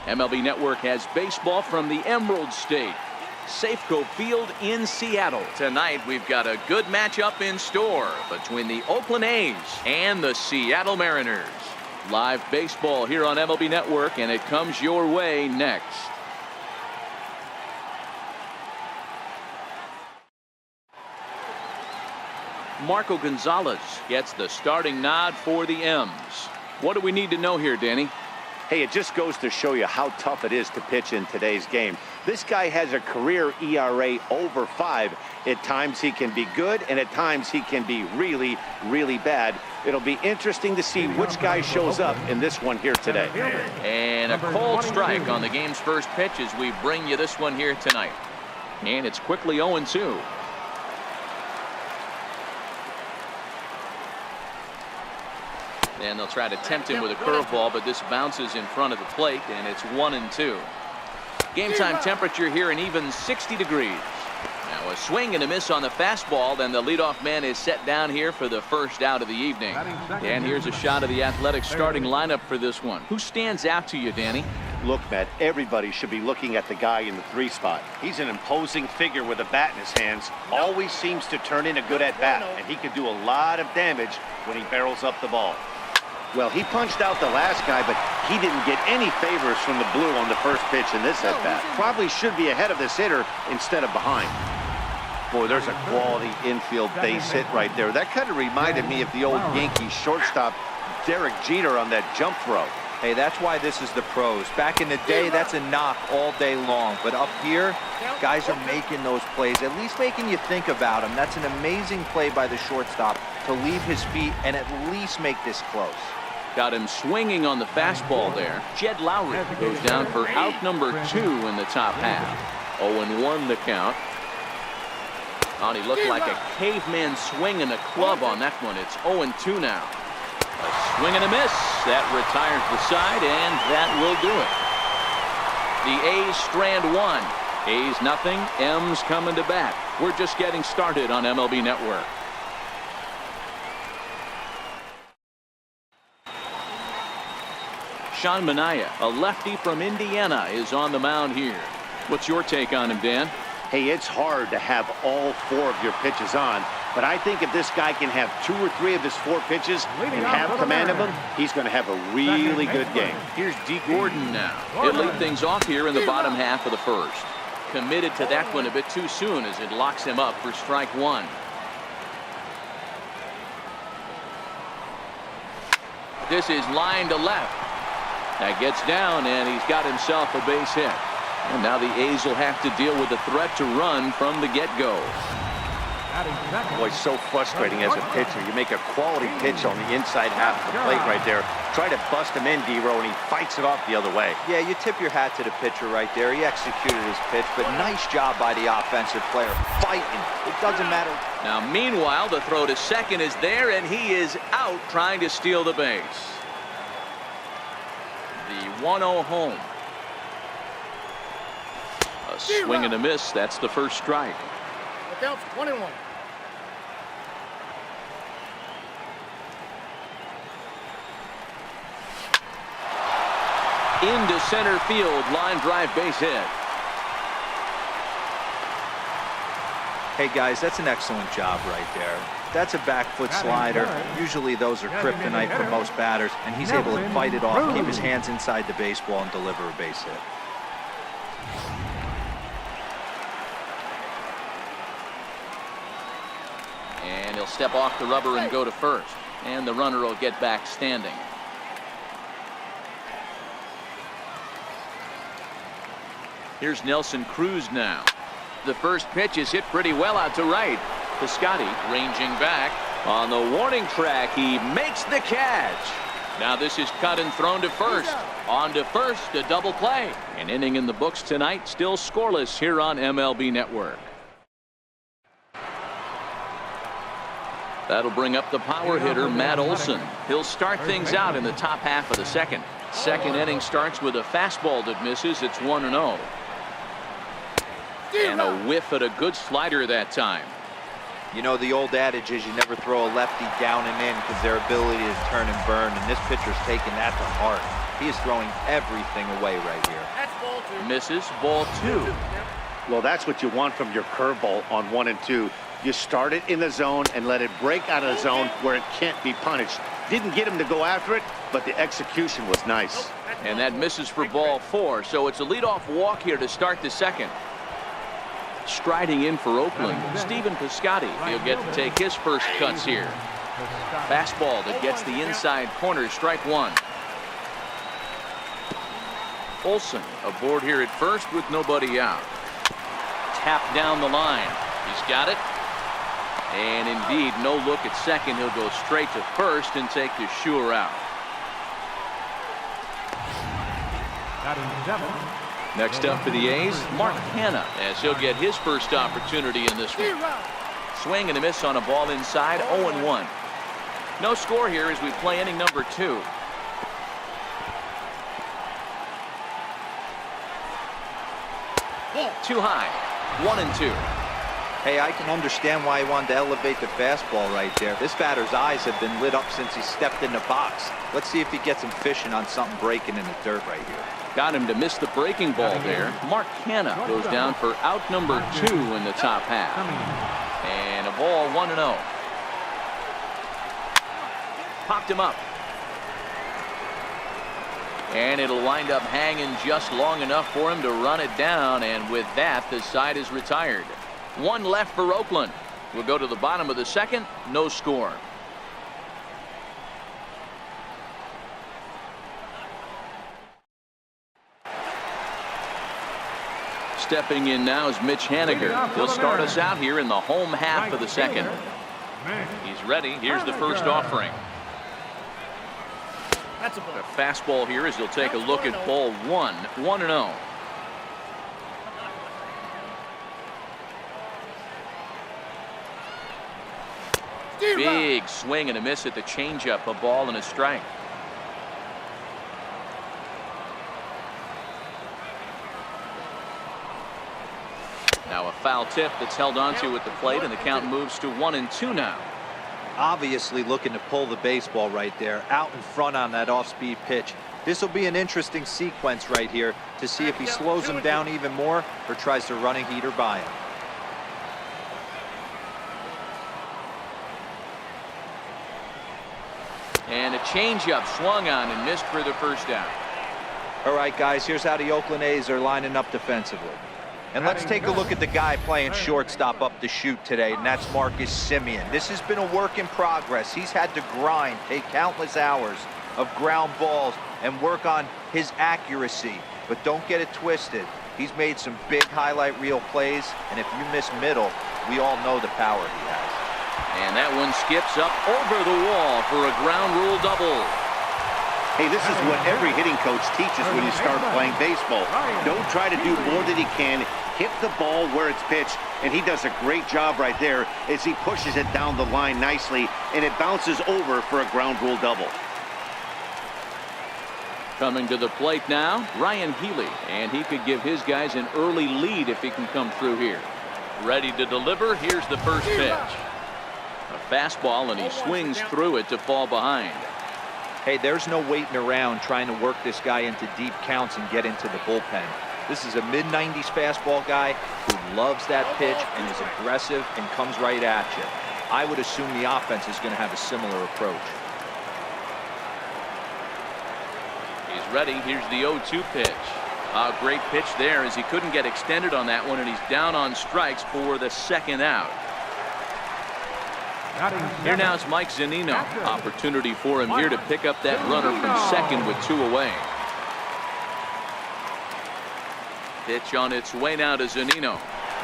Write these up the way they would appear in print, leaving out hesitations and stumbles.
MLB Network has baseball from the Emerald State, Safeco Field in Seattle. Tonight we've got a good matchup in store between the Oakland A's and the Seattle Mariners. Live baseball here on MLB Network, and it comes your way next. Marco Gonzalez gets the starting nod for the M's. What do we need to know here, Danny? Hey, it just goes to show you how tough it is to pitch in today's game. This guy has a career ERA over 5. At times he can be good, and at times he can be really, really bad. It'll be interesting to see which guy shows up in this one here today. And a cold strike on the game's first pitch as we bring you this one here tonight. And it's quickly 0-2. And they'll try to tempt him with a curveball, but this bounces in front of the plate, and it's 1-2. Game time temperature here an even 60 degrees. Now a swing and a miss on the fastball, then the leadoff man is set down here for the first out of the evening. And here's a shot of the Athletics starting lineup for this one. Who stands out to you, Danny? Look, Matt, everybody should be looking at the guy in the 3 spot. He's an imposing figure with a bat in his hands. Always seems to turn in a good at-bat, and he can do a lot of damage when he barrels up the ball. Well, he punched out the last guy, but he didn't get any favors from the blue on the first pitch in this at-bat. Probably should be ahead of this hitter instead of behind. Boy, there's a quality infield base hit right there. That kind of reminded me of the old Yankees shortstop Derek Jeter on that jump throw. Hey, that's why this is the pros. Back in the day, that's a knock all day long. But up here, guys are making those plays, at least making you think about them. That's an amazing play by the shortstop to leave his feet and at least make this close. Got him swinging on the fastball there. Jed Lowry goes down for out number 2 in the top half. 0-1 the count. Oh, he looked like a caveman swinging a club on that one. It's 0-2 now. A swing and a miss. That retires the side, and that will do it. The A's strand 1. A's nothing. M's coming to bat. We're just getting started on MLB Network. Sean Manaea, a lefty from Indiana, is on the mound here. What's your take on him, Dan? Hey, it's hard to have all 4 of your pitches on, but I think if this guy can have 2 or 3 of his 4 pitches and have command of them, he's going to have a really good game. Here's D. Gordon now. He'll lead things off here in the bottom half of the first. Committed to that one a bit too soon as it locks him up for strike 1. This is line to left. That gets down, and he's got himself a base hit. And now the A's will have to deal with the threat to run from the get-go. Boy, so frustrating as a pitcher. You make a quality pitch on the inside half of the plate right there. Try to bust him in, D-Row, and he fights it off the other way. Yeah, you tip your hat to the pitcher right there. He executed his pitch, but nice job by the offensive player. Fighting. It doesn't matter. Now, meanwhile, the throw to second is there, and he is out trying to steal the base. The 1-0 home. A swing and a miss. That's the first strike. Look out, 1-1. Into center field, line drive base hit. Hey guys, that's an excellent job right there. That's a back foot slider. Usually those are kryptonite for most batters, and he's able to fight it off, keep his hands inside the baseball, and deliver a base hit. And he'll step off the rubber and go to first. And the runner will get back standing. Here's Nelson Cruz now. The first pitch is hit pretty well out to right. Piscotty ranging back on the warning track. He makes the catch. Now this is cut and thrown to first. On to first, a double play. An inning in the books tonight, still scoreless here on MLB Network. That'll bring up the power hitter, Matt Olson. He'll start things out in the top half of the second. Second inning starts with a fastball that misses. It's 1-0. And a whiff at a good slider that time. You know, the old adage is you never throw a lefty down and in because their ability to turn and burn, and this pitcher's taking that to heart. He is throwing everything away right here. Misses, ball 2. Well, that's what you want from your curveball on 1 and 2. You start it in the zone and let it break out of the zone where it can't be punished. Didn't get him to go after it, but the execution was nice. And that misses for ball 4, so it's a leadoff walk here to start the second. Striding in for Oakland, Stephen Piscotty. He'll get to take his first cuts here. Fastball that gets the inside corner, strike 1. Olsen aboard here at first with nobody out. Tap down the line. He's got it. And indeed, no look at second. He'll go straight to first and take the sure out. Next up for the A's, Mark Hanna, as he'll get his first opportunity in this one. Swing and a miss on a ball inside, 0-1. No score here as we play inning number 2. Too high, 1-2. Hey, I can understand why he wanted to elevate the fastball right there. This batter's eyes have been lit up since he stepped in the box. Let's see if he gets him fishing on something breaking in the dirt right here. Got him to miss the breaking ball there. Mark Hanna goes down for out number 2 in the top half. And a ball 1-0. Popped him up. And it'll wind up hanging just long enough for him to run it down. And with that, the side is retired. 1 left for Oakland. We'll go to the bottom of the second. No score. Stepping in now is Mitch Haniger. He'll start us out here in the home half of the second. He's ready. Here's the first offering. The fastball here as he'll take a look at ball 1. 1-0. Big swing and a miss at the changeup. A ball and a strike. Now a foul tip that's held onto at the plate, and the count moves to 1-2 now. Obviously looking to pull the baseball right there, out in front on that off-speed pitch. This will be an interesting sequence right here to see if he slows him down even more or tries to run a heater by him. And a changeup swung on and missed for the first down. All right, guys, here's how the Oakland A's are lining up defensively. And let's take a look at the guy playing shortstop up the chute today, and that's Marcus Semien. This has been a work in progress. He's had to grind, take countless hours of ground balls, and work on his accuracy. But don't get it twisted. He's made some big highlight reel plays, and if you miss middle, we all know the power he has. And that one skips up over the wall for a ground rule double. Hey, this is what every hitting coach teaches when you start playing baseball. Don't try to do more than he can. Hit the ball where it's pitched, and he does a great job right there as he pushes it down the line nicely, and it bounces over for a ground rule double. Coming to the plate now, Ryan Healy, and he could give his guys an early lead if he can come through here. Ready to deliver. Here's the first pitch. A fastball, and he swings through it to fall behind. Hey, there's no waiting around trying to work this guy into deep counts and get into the bullpen. This is a mid-90s fastball guy who loves that pitch and is aggressive and comes right at you. I would assume the offense is going to have a similar approach. He's ready. Here's the 0-2 pitch. A great pitch there as he couldn't get extended on that one, and he's down on strikes for the second out. Here now is Mike Zunino. Opportunity for him here to pick up that runner from second with 2 away. Pitch on its way now to Zunino.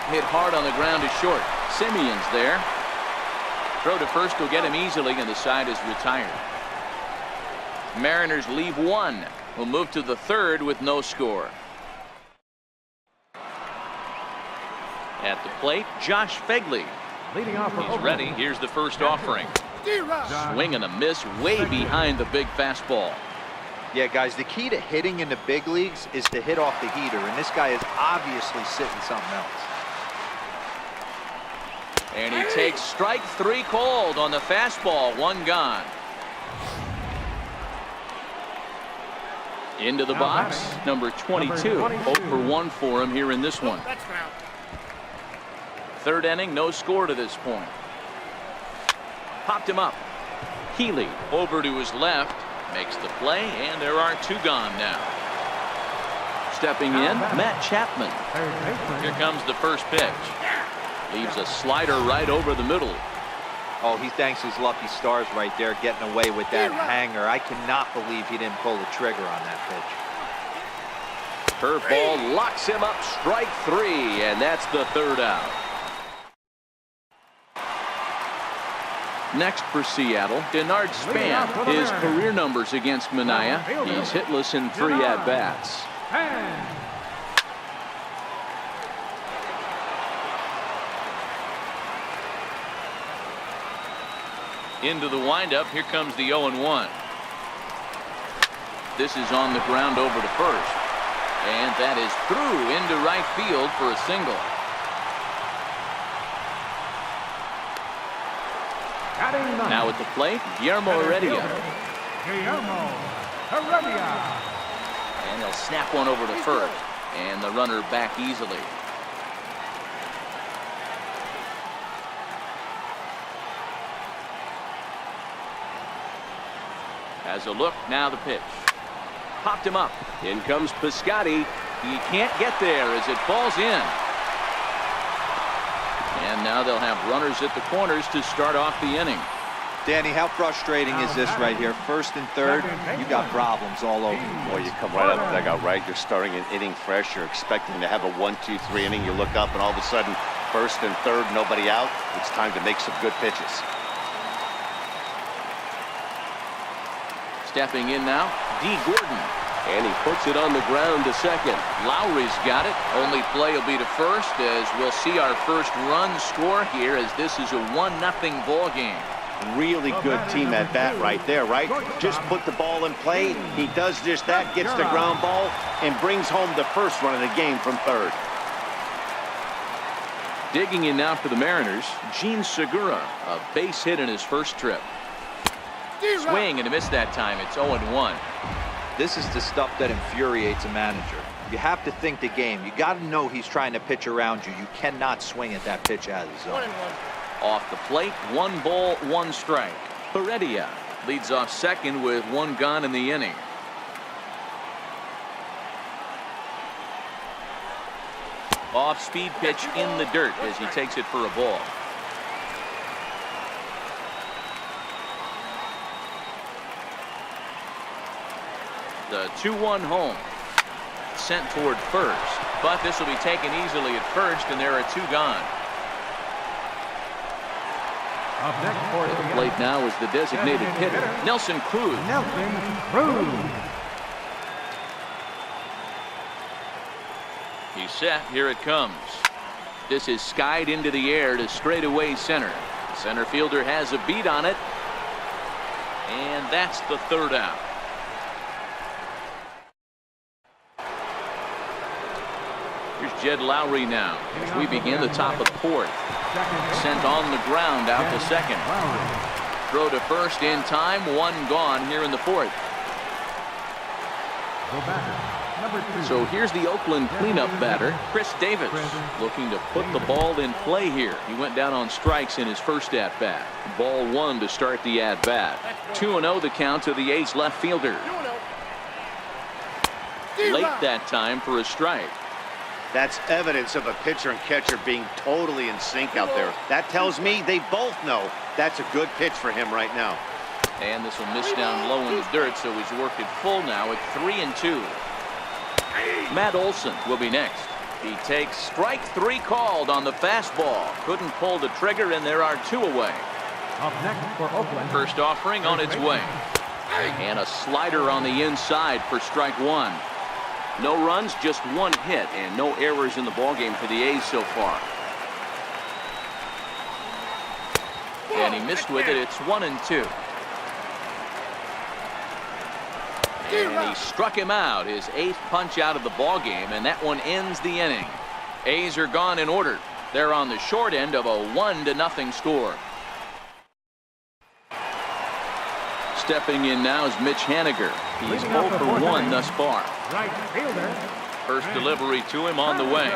Hit hard on the ground to short. Semien's there. Throw to first will get him easily, and the side is retired. Mariners leave 1. We'll move to the third with no score. At the plate, Josh Fegley. He's ready. Here's the first offering. Swing and a miss way behind the big fastball. Yeah, guys, the key to hitting in the big leagues is to hit off the heater, and this guy is obviously sitting something else. And he takes strike 3 called on the fastball. 1 gone. Into the box, number 22. 0 for 1 for him here in this one. Third inning, no score to this point. Popped him up. Healy over to his left, makes the play, and there are 2 gone now. Stepping in, Matt Chapman. Here comes the first pitch. Leaves a slider right over the middle. Oh, he thanks his lucky stars right there, getting away with that hanger. I cannot believe he didn't pull the trigger on that pitch. Curveball locks him up, strike 3, and that's the 3rd out. Next for Seattle, Denard Span. His career numbers against Manaea. He's hitless in 3 at-bats. Into the windup, here comes the 0-1. This is on the ground over to first. And that is through into right field for a single. Now at the plate, Guillermo Heredia. And they'll snap one over to first. And the runner back easily. Has a look, now the pitch. Popped him up. In comes Piscotty. He can't get there as it falls in. And now they'll have runners at the corners to start off the inning. Danny, how frustrating is this right here? First and third, you got problems all over. Boy, you come right out of the dugout, right? You're starting an inning fresh. You're expecting to have a 1-2-3 inning. You look up and all of a sudden, first and third, nobody out. It's time to make some good pitches. Stepping in now, D. Gordon. And he puts it on the ground to second. Lowry's got it. Only play will be to first as we'll see our first run score here as this is a 1-0 ball game. Really good team at bat right there, right? Just put the ball in play. He does just that, gets the ground ball, and brings home the first run of the game from third. Digging in now for the Mariners, Gene Segura, a base hit in his first trip. Swing and a miss that time. It's 0-1. This is the stuff that infuriates a manager. You have to think the game. You got to know he's trying to pitch around you. You cannot swing at that pitch out of the zone. Off the plate, 1 ball, 1 strike. Heredia leads off second with 1 gone in the inning. Off-speed pitch in the dirt as he takes it for a ball. The 2-1 home. Sent toward first, but this will be taken easily at first, and there are 2 gone. At the plate now is the designated hitter, Nelson Cruz. He's set. Here it comes. This is skied into the air to straightaway center. Center fielder has a beat on it, and that's the 3rd out. Here's Jed Lowry now as we begin the top of the 4th. Sent on the ground out to second. Throw to first in time. 1 gone here in the 4th. So here's the Oakland cleanup batter, Chris Davis, looking to put the ball in play here. He went down on strikes in his first at-bat. Ball 1 to start the at-bat. 2-0 the count to the A's left fielder. Late that time for a strike. That's evidence of a pitcher and catcher being totally in sync out there. That tells me they both know that's a good pitch for him right now. And this will miss down low in the dirt, so he's worked it full now at 3-2. Matt Olson will be next. He takes strike 3 called on the fastball. Couldn't pull the trigger, and there are 2 away. Up next for Oakland. First offering on its way. And a slider on the inside for strike 1. No runs, just 1 hit, and no errors in the ballgame for the A's so far. And he missed with it. It's 1-2. And he struck him out, his 8th punch out of the ballgame, and that one ends the inning. A's are gone in order. They're on the short end of a 1-0 score. Stepping in now is Mitch Haniger. He's 0 for 1 thus far. Right fielder. First delivery to him on the way.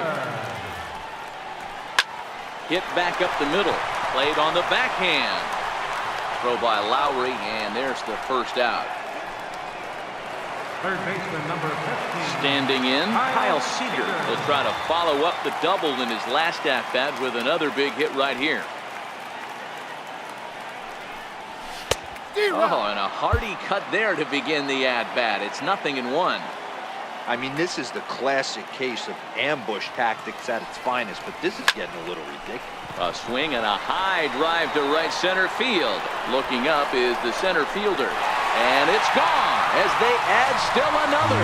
Hit back up the middle. Played on the backhand. Throw by Lowry, and there's the first out. Third baseman number 15. Standing in, Kyle Seager. He'll try to follow up the double in his last at-bat with another big hit right here. Oh, and a hearty cut there to begin the at-bat. It's 0-1. I mean, this is the classic case of ambush tactics at its finest, but this is getting a little ridiculous. A swing and a high drive to right center field. Looking up is the center fielder. And it's gone as they add still another.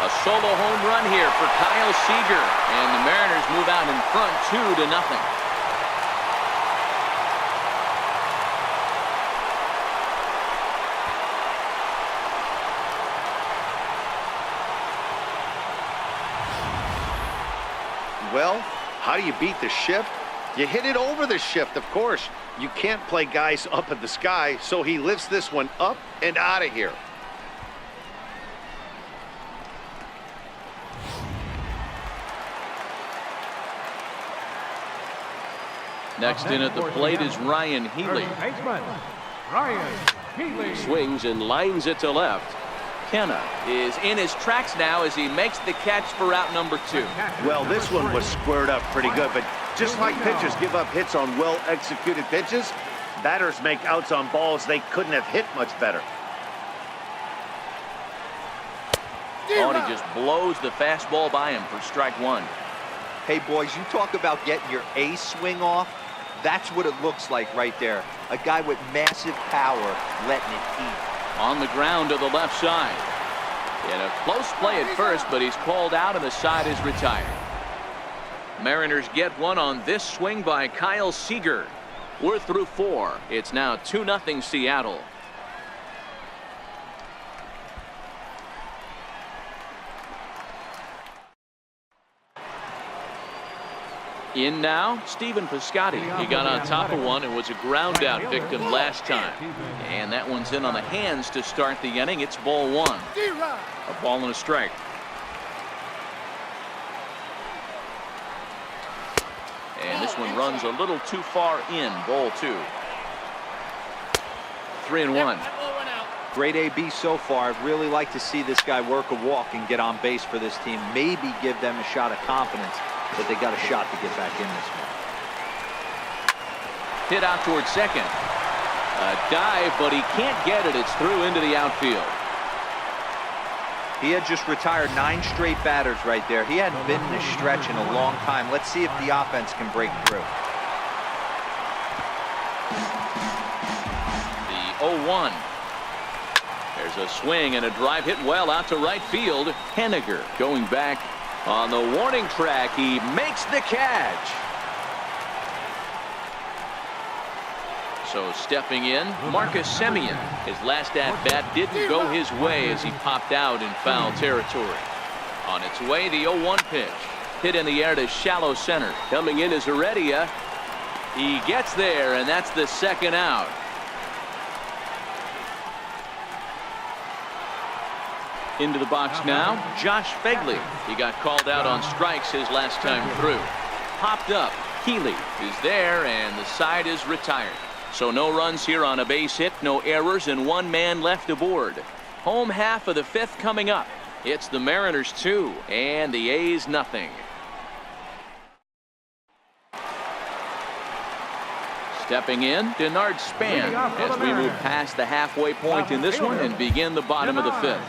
A solo home run here for Kyle Seager. And the Mariners move out in front 2-0. Well, how do you beat the shift? You hit it over the shift, of course. You can't play guys up in the sky, so he lifts this one up and out of here. Next in at the plate is Ryan Healy. Third baseman Ryan Healy. Swings and lines it to left. Kenna is in his tracks now as he makes the catch for out number 2. Well, this one was squared up pretty good, but just like pitchers give up hits on well-executed pitches, batters make outs on balls they couldn't have hit much better. Oh, and he just blows the fastball by him for strike 1. Hey, boys, you talk about getting your ace swing off. That's what it looks like right there. A guy with massive power letting it eat. On the ground to the left side. In a close play at first, but he's called out and the side is retired. Mariners get one on this swing by Kyle Seager. We're through 4. It's now 2-0 Seattle. In now, Stephen Piscotty. He got on top of one and was a ground out victim last time. And that one's in on the hands to start the inning. It's ball 1. A ball and a strike. And this one runs a little too far in. Ball 2. 3-1. Great AB so far. I'd really like to see this guy work a walk and get on base for this team. Maybe give them a shot of confidence that they got a shot to get back in this one. Hit out towards second. A dive, but he can't get it. It's through into the outfield. He had just retired 9 straight batters right there. He hadn't been in this stretch in a long time. Let's see if the offense can break through. The 0-1. There's a swing and a drive hit well out to right field. Haniger going back on the warning track. He makes the catch. So stepping in, Marcus Semien. His last at-bat didn't go his way as he popped out in foul territory. On its way, the 0-1 pitch. Hit in the air to shallow center. Coming in is Heredia. He gets there, and that's the second out. Into the box now, Josh Phegley. He got called out on strikes his last time through. Popped up. Healy is there, and the side is retired. So no runs here on a base hit, no errors, and 1 man left aboard. Home half of the 5th coming up. It's the Mariners 2 and the A's nothing. Stepping in, Denard Span as we move past the halfway point in this one and begin the bottom of the 5th.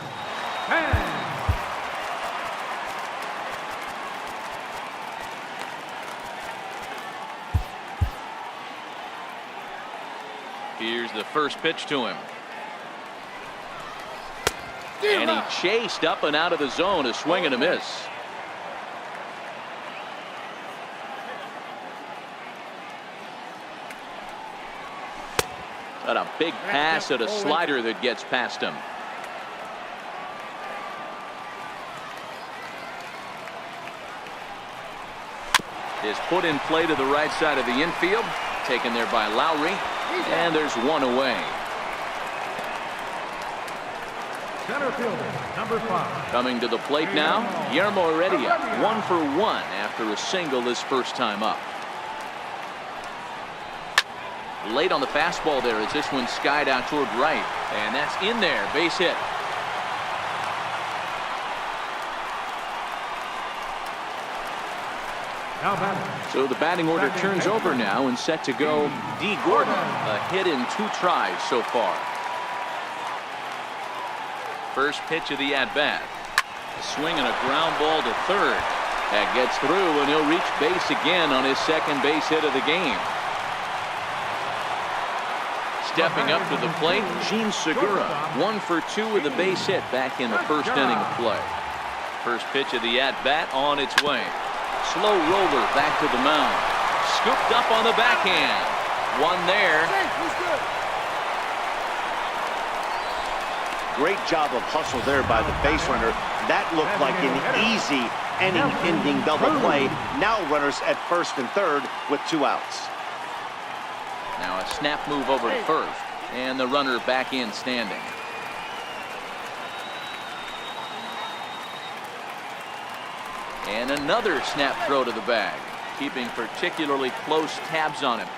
Here's the first pitch to him. And he chased up and out of the zone, a swing and a miss. Got a big pass at a slider that gets past him. is put in play to the right side of the infield, taken there by Lowry, and there's one away. Center fielder, number 5. Coming to the plate now, Guillermo Heredia, 1 for 1 after a single his first time up. Late on the fastball there as this one skied out toward right, and that's in there, base hit. Now batting. So the batting order turns over now and set to go D. Gordon, a hit in 2 tries so far. First pitch of the at-bat. A swing and a ground ball to third. That gets through, and he'll reach base again on his second base hit of the game. Stepping up to the plate, Gene Segura, 1 for 2 with a base hit back in the first inning of play. First pitch of the at-bat on its way. Slow roller back to the mound. Scooped up on the backhand. One there. Great job of hustle there by the base runner. That looked like an easy inning-ending double play. Now runners at first and third with 2 outs. Now a snap move over to first, and the runner back in standing. And another snap throw to the bag, keeping particularly close tabs on him.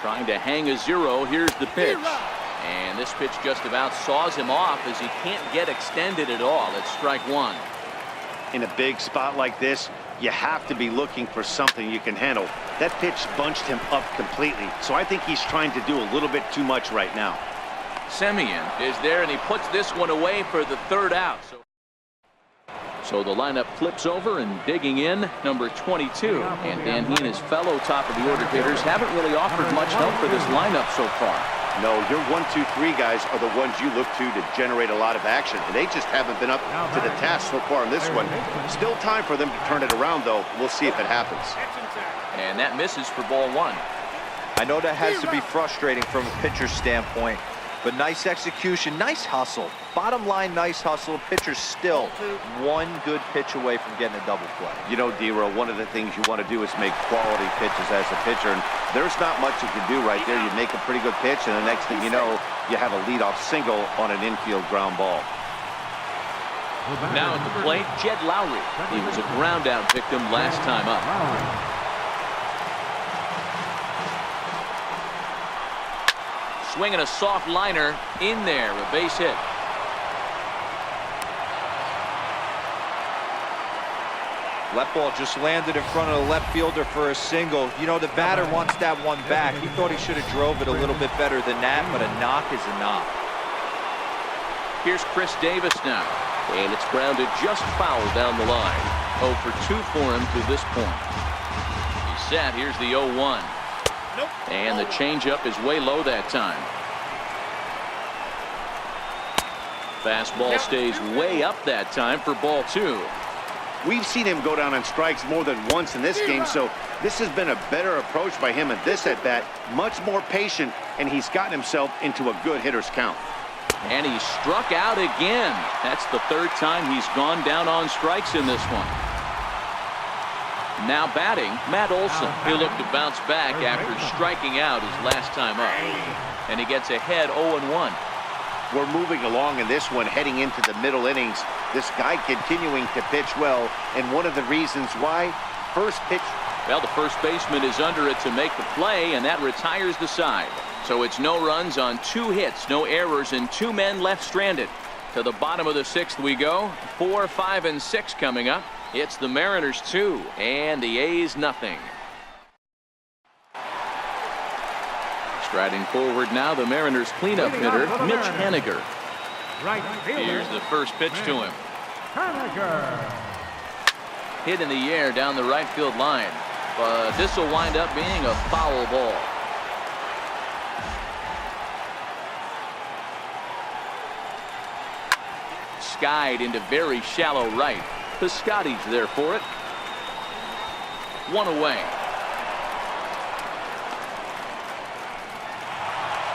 Trying to hang a 0. Here's the pitch. And this pitch just about saws him off as he can't get extended at all. It's strike 1. In a big spot like this, you have to be looking for something you can handle. That pitch bunched him up completely, so I think he's trying to do a little bit too much right now. Semien is there, and he puts this one away for the 3rd out. So the lineup flips over, and digging in, number 22. And Dan, he and his fellow top-of-the-order hitters haven't really offered much help for this lineup so far. No, your 1, 2, 3 guys are the ones you look to generate a lot of action, and they just haven't been up to the task so far in this one. Still time for them to turn it around, though. We'll see if it happens. And that misses for ball 1. I know that has to be frustrating from a pitcher's standpoint, but nice execution, nice hustle. Bottom line, nice hustle. Pitcher's still 1 good pitch away from getting a double play. You know, D-Row, one of the things you want to do is make quality pitches as a pitcher, and there's not much you can do right there. You make a pretty good pitch, and the next thing you know, you have a leadoff single on an infield ground ball. Now at the plate, Jed Lowry. He was a ground out victim last time up. Swinging a soft liner in there, a base hit. Left ball just landed in front of the left fielder for a single. You know, the batter wants that one back. He thought he should have drove it a little bit better than that, but a knock is a knock. Here's Chris Davis now, and it's grounded just foul down the line. 0 for 2 for him to this point. He's set. Here's the 0-1. And the changeup is way low that time. Fastball stays way up that time for ball 2. We've seen him go down on strikes more than once in this game, so this has been a better approach by him at this at-bat. Much more patient, and he's gotten himself into a good hitter's count. And he struck out again. That's the 3rd time he's gone down on strikes in this one. Now batting, Matt Olson. He'll look to bounce back after striking out his last time up. And he gets ahead 0-1. We're moving along in this one, heading into the middle innings. This guy continuing to pitch well, and one of the reasons why, first pitch. Well, the first baseman is under it to make the play, and that retires the side. So it's no runs on 2 hits, no errors, and 2 men left stranded. To the bottom of the 6th we go. 4, 5, and 6 coming up. It's the Mariners 2 and the A's nothing. Striding forward now, the Mariners cleanup hitter, Mitch Haniger. Right fielder. Here's the first pitch to him. Haniger. Hit in the air down the right field line, but this will wind up being a foul ball. Skied into very shallow right. Piscotty's there for it. 1 away.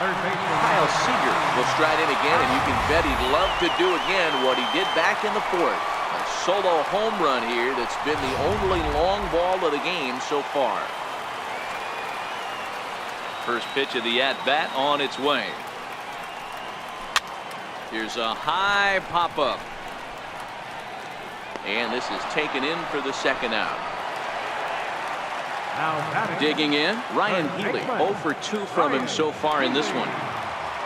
Third baseman. Kyle Seager will stride in again, and you can bet he'd love to do again what he did back in the fourth. A solo home run here that's been the only long ball of the game so far. First pitch of the at-bat on its way. Here's a high pop-up. And this is taken in for the second out. Now batting. Digging in, Ryan Healy. 0 for 2 from him so far in this one.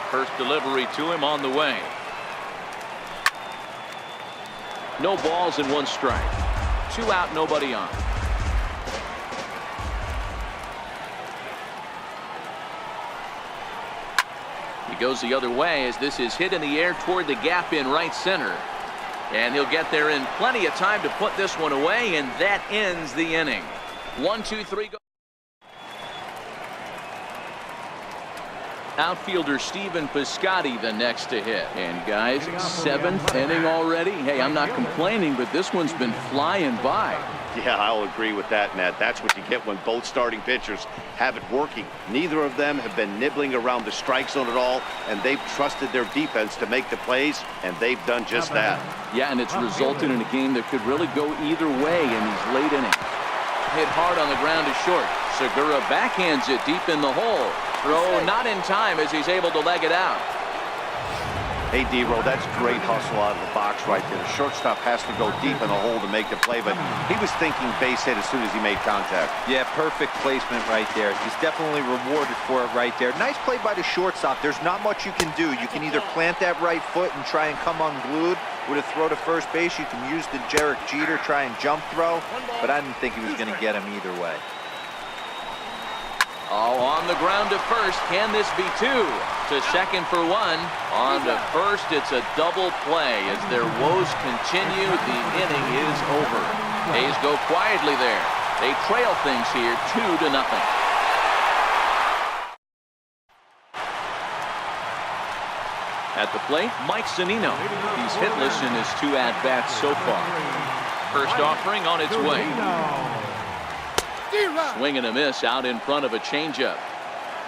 First delivery to him on the way. No balls and 1 strike. 2 out, nobody on. He goes the other way as this is hit in the air toward the gap in right center. And he'll get there in plenty of time to put this one away, and that ends the inning. 1, 2, 3, go. Outfielder Stephen Piscotty the next to hit. And guys, 7th inning already. Hey, I'm not complaining, but this one's been flying by. Yeah, I'll agree with that, Matt. That's what you get when both starting pitchers have it working. Neither of them have been nibbling around the strike zone at all, and they've trusted their defense to make the plays, and they've done just that. Yeah, and it's resulted in a game that could really go either way in these late innings. Hit hard on the ground to short. Segura backhands it deep in the hole. Throw not in time as he's able to leg it out. Hey, D-Roll, that's great hustle out of the box right there. The shortstop has to go deep in the hole to make the play, but he was thinking base hit as soon as he made contact. Yeah, perfect placement right there. He's definitely rewarded for it right there. Nice play by the shortstop. There's not much you can do. You can either plant that right foot and try and come unglued with a throw to first base. You can use the Derek Jeter, try and jump throw, but I didn't think he was going to get him either way. Oh, on the ground to first. Can this be 2? To second for 1. On to first, it's a double play. As their woes continue, the inning is over. A's go quietly there. They trail things here 2-0. At the plate, Mike Zunino. He's hitless in his 2 at-bats so far. First offering on its way. Swing and a miss out in front of a changeup.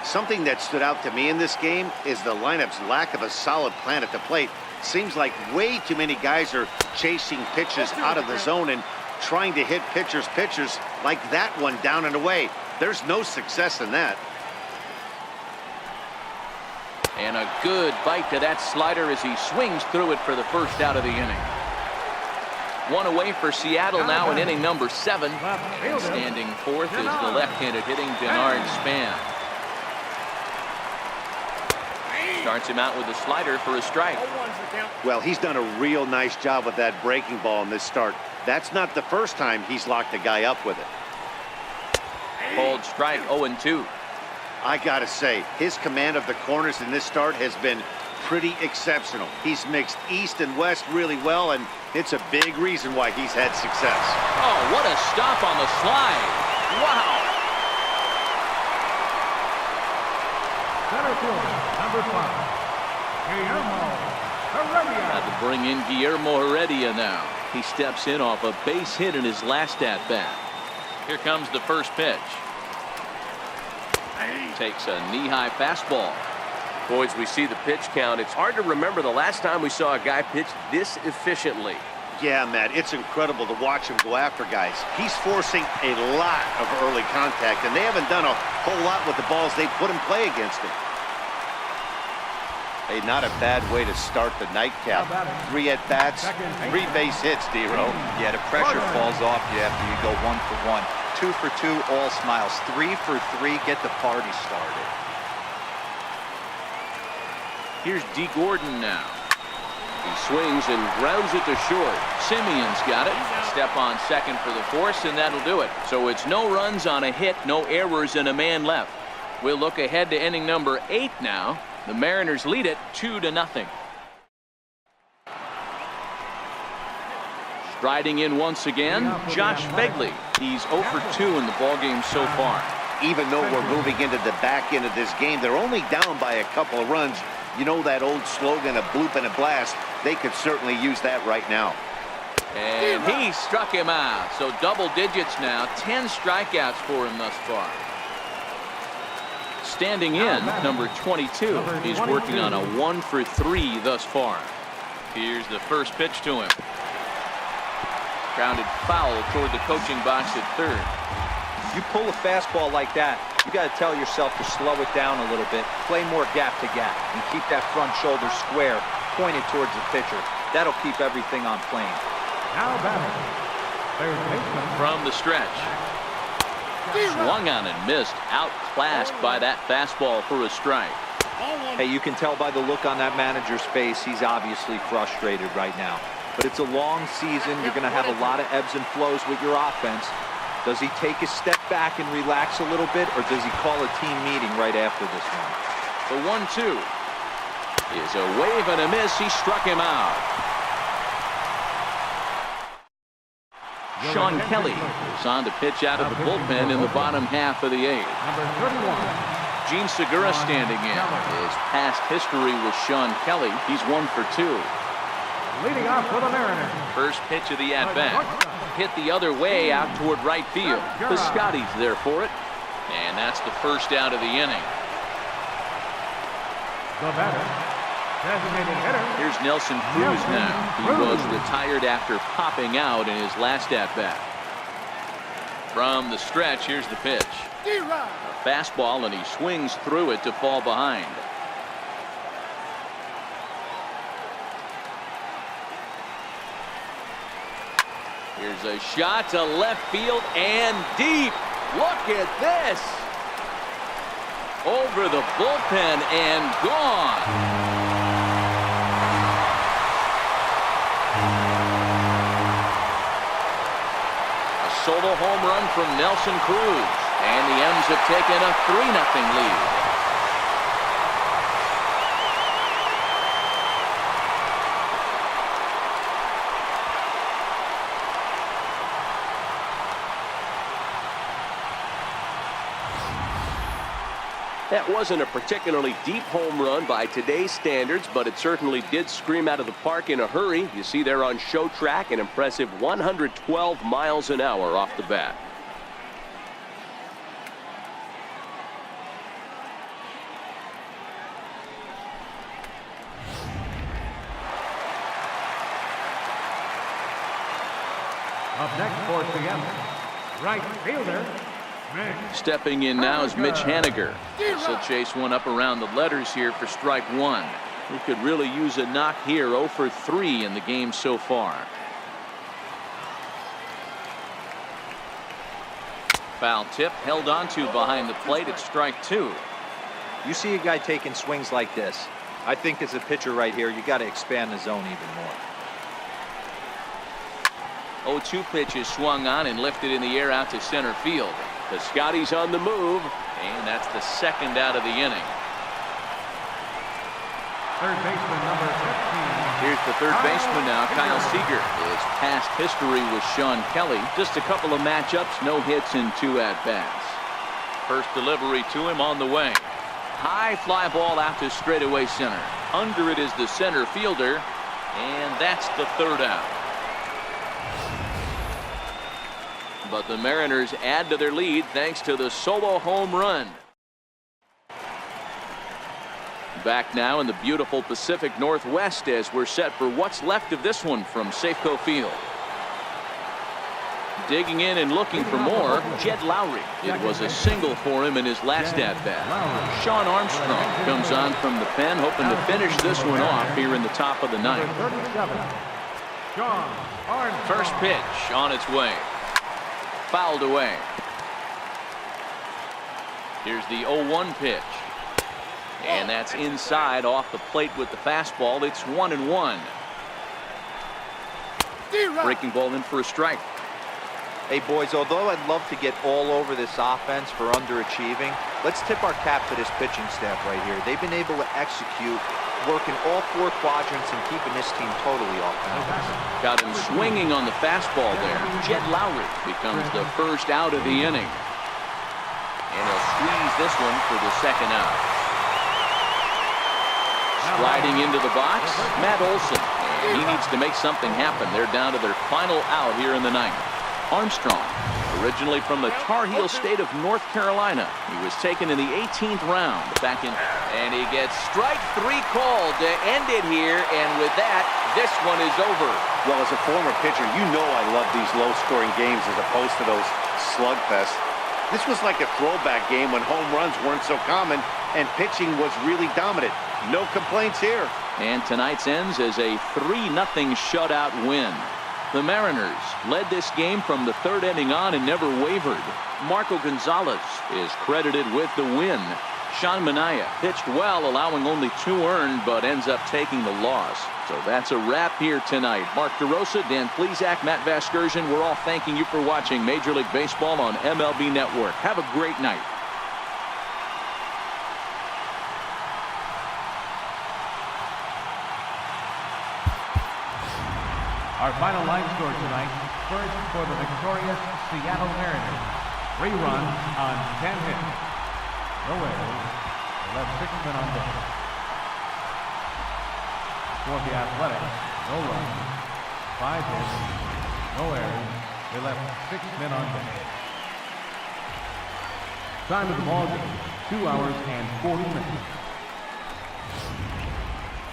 Something that stood out to me in this game is the lineup's lack of a solid plan at the plate. Seems like way too many guys are chasing pitches out of the zone and trying to hit pitchers like that one down and away. There's no success in that. And a good bite to that slider as he swings through it for the first out of the inning. 1 away for Seattle now in inning number 7. And standing fourth is the left-handed hitting Denard Span. Starts him out with a slider for a strike. Well, he's done a real nice job with that breaking ball in this start. That's not the first time he's locked a guy up with it. Called strike 0-2. I gotta say, his command of the corners in this start has been pretty exceptional. He's mixed east and west really well, and it's a big reason why he's had success. Oh, what a stop on the slide. Wow. Center fielder, number 5, Guillermo Heredia. Had to bring in Guillermo Heredia now. He steps in off a base hit in his last at-bat. Here comes the first pitch. Takes a knee-high fastball. Boys, we see the pitch count. It's hard to remember the last time we saw a guy pitch this efficiently. Yeah, Matt, it's incredible to watch him go after guys. He's forcing a lot of early contact, and they haven't done a whole lot with the balls they put in play against him. Hey, not a bad way to start the nightcap. 3 at-bats, 3 base hits, D-Row. Yeah, the pressure falls off you after you go 1 for 1. 2 for 2, all smiles. 3 for 3, get the party started. Here's D. Gordon now. He swings and grounds it to short. Simeon's got it. Step on second for the force, and that'll do it. So it's no runs on a hit, no errors, and a man left. We'll look ahead to inning number 8 now. The Mariners lead it 2-0. Striding in once again, Josh Begley. He's 0 for 2 in the ballgame so far. Even though we're moving into the back end of this game, they're only down by a couple of runs. You know that old slogan, a bloop and a blast? They could certainly use that right now. And he struck him out. So double digits now, 10 strikeouts for him thus far. Standing in, number 22. He's working on a 1-for-3 thus far. Here's the first pitch to him. Grounded foul toward the coaching box at third. You pull a fastball like that, you got to tell yourself to slow it down a little bit, play more gap to gap, and keep that front shoulder square, pointed towards the pitcher. That'll keep everything on plane. Now batting, third baseman. From the stretch. Swung on and missed. Outclassed by that fastball for a strike. Hey, you can tell by the look on that manager's face, he's obviously frustrated right now. But it's a long season. You're going to have a lot of ebbs and flows with your offense. Does he take a step back and relax a little bit, or does he call a team meeting right after this one? The 1-2 is a wave and a miss. He struck him out. Sean Kelly is on to pitch out of the bullpen in the bottom half of the eighth. Number 31. Gene Segura standing in. His past history with Sean Kelly. He's 1 for 2. Leading off for the Mariners. First pitch of the at-bat. Hit the other way out toward right field. Piscotty's there for it. And that's the first out of the inning. The batter, designated hitter. Here's Nelson Cruz now. He was retired after popping out in his last at-bat. From the stretch, here's the pitch. A fastball, and he swings through it to fall behind. Here's a shot to left field and deep. Look at this. Over the bullpen and gone. A solo home run from Nelson Cruz. And the M's have taken a 3-0 lead. That wasn't a particularly deep home run by today's standards, but it certainly did scream out of the park in a hurry. You see there on show track an impressive 112 miles an hour off the bat. Up next for Seattle, right fielder. Stepping in now is Mitch Haniger. He'll chase one up around the letters here for strike one. He could really use a knock here. 0 for 3 in the game so far. Foul tip held onto behind the plate at strike 2. You see a guy taking swings like this. I think as a pitcher right here, you got to expand the zone even more. 0-2 pitch is swung on and lifted in the air out to center field. Piscotty's on the move, and that's the second out of the inning. Third baseman number 15. Here's the third baseman now, Kyle Seager. His past history with Sean Kelly. Just a couple of matchups, no hits in 2 at-bats. First delivery to him on the way. High fly ball out to straightaway center. Under it is the center fielder, and that's the third out. But the Mariners add to their lead thanks to the solo home run. Back now in the beautiful Pacific Northwest as we're set for what's left of this one from Safeco Field. Digging in and looking for more, Jed Lowry. It was a single for him in his last at-bat. Sean Armstrong comes on from the pen, hoping to finish this one off here in the top of the ninth. 37. Sean Armstrong. First pitch on its way. Fouled away. Here's the 0-1 pitch. And that's inside off the plate with the fastball. It's 1-1. Breaking ball in for a strike. Hey, boys, although I'd love to get all over this offense for underachieving, let's tip our cap to this pitching staff right here. They've been able to execute, working all 4 quadrants and keeping this team totally off balance. Got him swinging on the fastball there. Jed Lowry becomes the first out of the inning. And he'll squeeze this one for the second out. Sliding into the box, Matt Olson. And he needs to make something happen. They're down to their final out here in the ninth. Armstrong, originally from the Tar Heel state of North Carolina. He was taken in the 18th round back in, and he gets strike 3 called to end it here, and with that, this one is over. Well, as a former pitcher, you know I love these low-scoring games as opposed to those slugfests. This was like a throwback game when home runs weren't so common and pitching was really dominant. No complaints here. And tonight's ends as a 3-0 shutout win. The Mariners led this game from the 3rd inning on and never wavered. Marco Gonzalez is credited with the win. Sean Manaea pitched well, allowing only 2 earned, but ends up taking the loss. So that's a wrap here tonight. Mark DeRosa, Dan Plesac, Matt Vasgersian, we're all thanking you for watching Major League Baseball on MLB Network. Have a great night. Our final line score tonight, first for the victorious Seattle Mariners. 3 runs on 10 hits. No errors. They left 6 men on base. For the Athletics, no runs, 5 hits, no errors. They left 6 men on base. Time of the ball game, 2 hours and 40 minutes.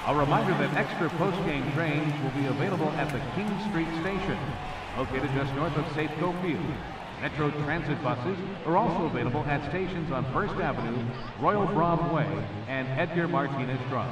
A reminder that extra post-game trains will be available at the King Street Station, located just north of Safeco Field. Metro Transit buses are also available at stations on First Avenue, Royal Brom Way, and Edgar Martinez Drive.